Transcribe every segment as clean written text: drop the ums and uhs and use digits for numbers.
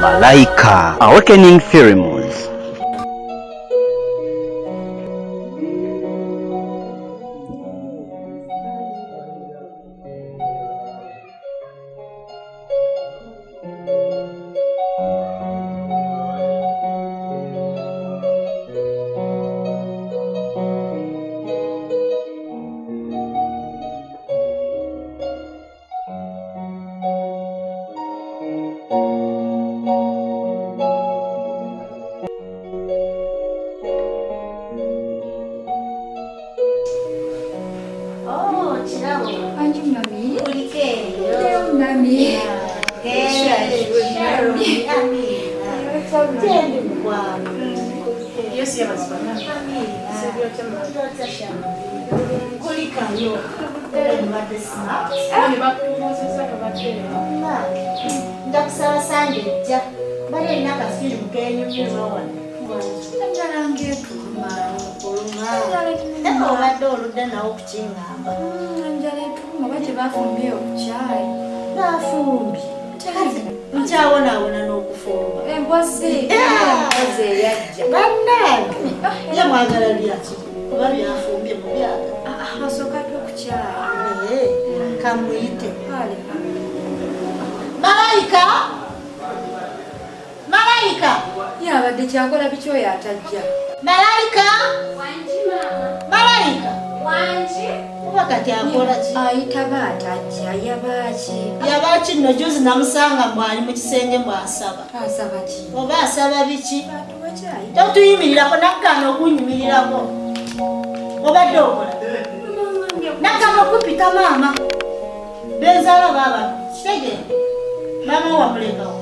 MALAIKA Awakening Ceremonies. MALAIKA ya badde kyakola bicho yatajja MALAIKA wanji wakati akola ki ayita batajja yabachi no juzi namusanga mwali mu kisenge mwasaba ki oba asaba biki totuyimirira nakano okunyimirirako obadde okola nakano kupita mama benzala baba kitege mama wamulekawo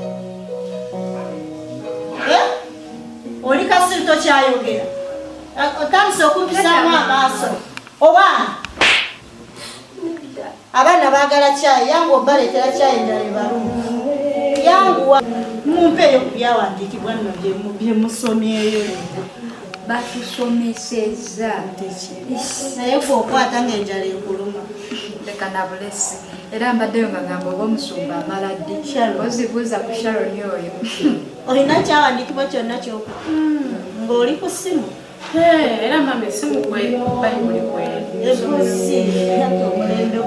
oli kasiri tokyayogera otandise okumpisaamu amaaso obaana abaana baagala kyayi yangu obaleetera kyayi endala ebalungi yangu mumpeeyo ku byawandiikibwa nno byemusomyeyo batusomeseza naye fe okwata ng'enjala ekuluma leka nabulesi era mbaddeyo nga gamba oba omusumba amala ddi ozibuuza ku Sharon oyo olina kyawandiikibwa kyonna kyoku ng'oli ku ssimu era mama essimu bayibuli kweomulembe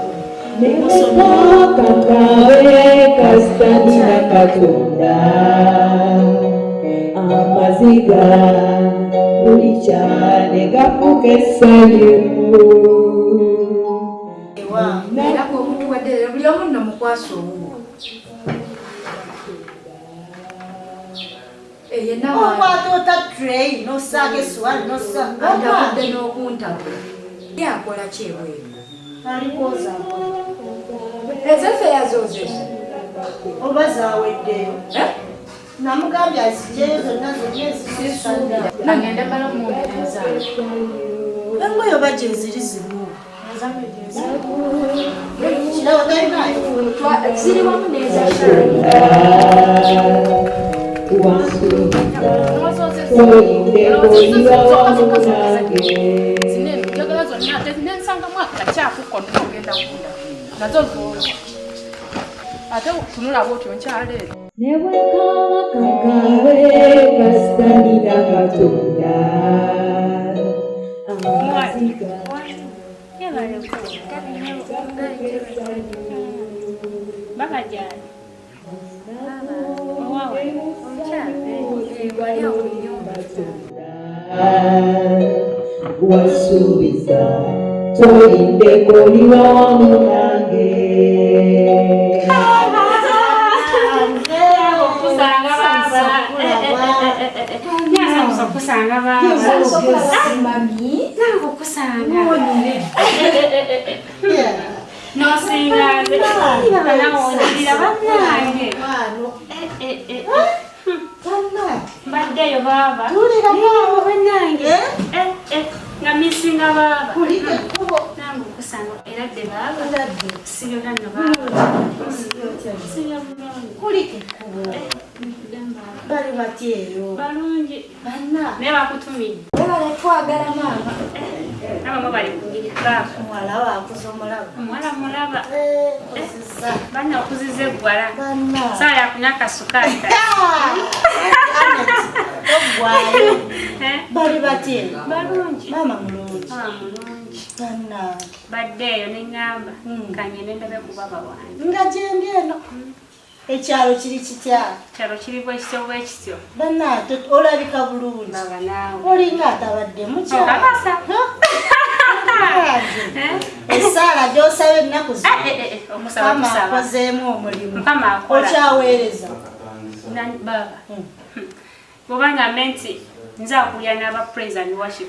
Kakaawe kastanira Katonda amaziga buli kyane gafuka essanyu era bw'omuntu wadde buli omu nno mukwasa owuwo okwata ota tray nosaaga eswali nosaagadde n'okuntabula yakola kyebweru alikoza ezeffe yazozesa oba zaweddeyo namugambye azigyeyo zonna zonyezisisanda nagenda bala omuwongereza engoye oba gyeziri zimu kirawo talinayo ziri wamu neza nebwekaba kakaawe kastanira Katonda amaziga wasuubiza tolindeko liba wamu nange kusanga baba mami nango kusanga no singa baba nawondirira banange baddeyo baba tulira baba banange nga misinga baba nango kusanga era de baba siyo kanga baba siyo kulike kubo bali batyeyo balungi banna ne bakutumira bale twagala mama Mama bali kunyirira. Mwala wakuza omulaba. Mwala mulaba. Osisa. Bana okuzize gwala. Bana. Saa ya kunyaka sukari. Ogwayo. Bali batye. Balungi. Mama mulungi. Mulungi. Bana. Baddeeyo ne ngamba kanye nendabe kubaba wange. Nga gyembi eno. Ekyalo kiri kitya? Kyalo kiri bwekityo. Bana olabika bulungi. Baba naawe. Olinga atabadde mukyalo. Kabasa. Esaala gy'osaba ennaku zino. Omusaba tusaba. Akozeemu omulimu. Mukama akola. Okyaweereza. Nani baba. Bobanga menti nza kulya n'aba praise and worship.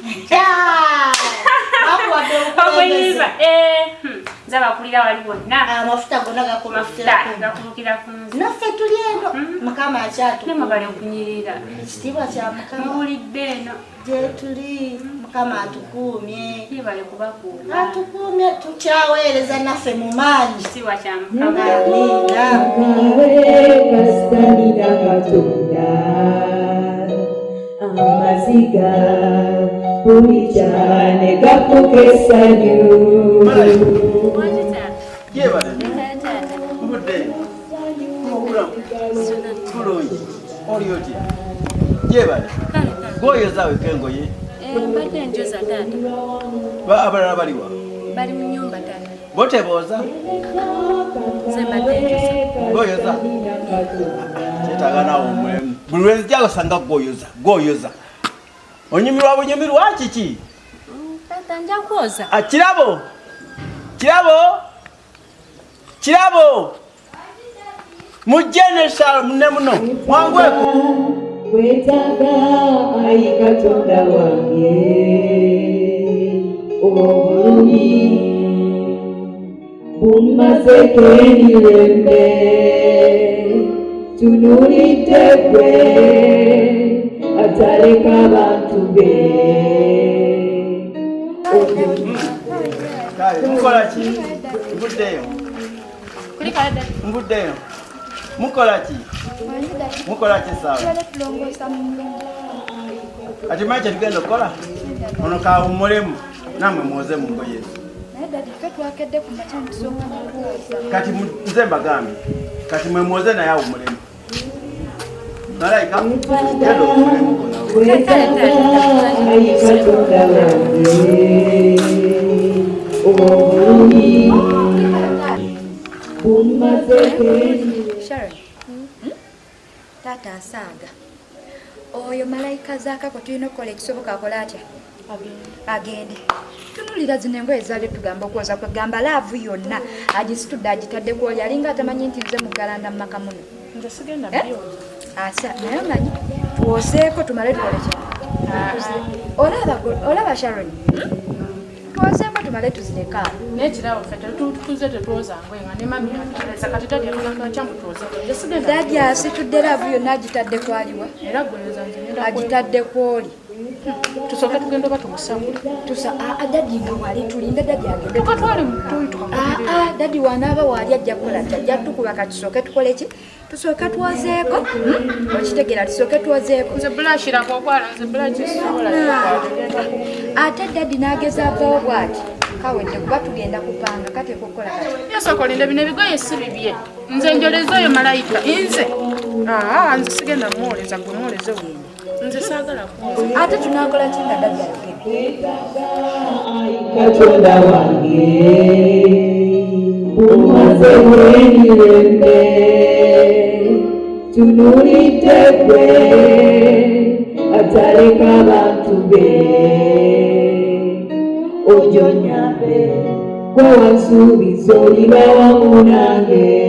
Omuyiba nza bakulira wali wonna. Amafuta gonna gakulukira ku nze. Naffe tuli eno. Mukama akyatukuuma. Nema bali okunyirira. Ekitiibwa kya Mukama. Mubulidde eno. Gye tuli. Mukama atukuumye. Bali kubakuuma. Atukuumye tukyaweereza naffe mu maanyi. Ekitiibwa kya Mukama. Kastanira Katonda amaziga buli cyane gafuka essanyu. Yebale mbudde bulungi oli oti yebale gwoyoza wekengoye mbadde njoza taata abalala baliwa bali mu nnyumba taata botebooza nze mbadde njoza gwoyoza kyetaganawo omulemu buli lwenzija osanga gwoyoza onyumirwa bunyumirwa kiki taata nja kwoza kirabo mujje ne muno mwangweko Kwetaaga ayi Katonda wange obulumi bumazeko emirembe tunuulidde gwe ataleka abantu be. mukola ki mbuddeyo mukola ki sawa ati manyi kyetugenda okukola ono kawummulemu namwe muwoze mu ngoye kati nze mbagambye kati mwe muwoze naye awummulemu malayika genda owummulemu Kwetaaga ayi Katonda wange obulumi bumazeko Sharon. Tata asaaga. Oyo malayika zaakako tulina okukola ekisoboka akola atya? Agende. Tunulira zino engoye zaali tugamba okwoza kwegamba laavu yonna agisitudde agitadde kwoli alinga atamanyi nti nze mugalanda mu maka muno. nze sigenda byo Asa naye omanyi tuwozeeko tumale tukole ki? Olaba Sharon. Tuwozeeko tumale tuzireka. nekirawo fete tuze tetwoza ngoye nga ne mami ataleza kati tadi atugamba kyamu twoza nze sigenda Dadi asitudde laavu yonna agitadde kwaliwa? era gweyoza nze ngenda Agitadde kwoli. tusooke tugenda oba tumusabule Dadi nga wali tulinde dadi agende. tukatwale mutuyi tukakubirira Dadi wanaaba wali ajja kukola tajja tukuba katusooke tukole ki? Tusooke twozeeko. Okitegeera tusooke twozeeko. nze bulashirako okwala nze bulakisobola Ate dadi n'agezaavaawo bw'ati. Kawedde kuba tugenda kupanga kati okukola kati. yasooka olinda bino ebigoye si bibye nze njoleza oyo malayika nze nze sigenda muwoleza gwe muwoleze wene nze saagala kwoza Ate tunaakola ki nga dadi ayogedde? Katonda wange bumazeko emirembe tunuulidde gwe ataleka abantu be onyonyabe gwe wansuubiza oliba wamu nange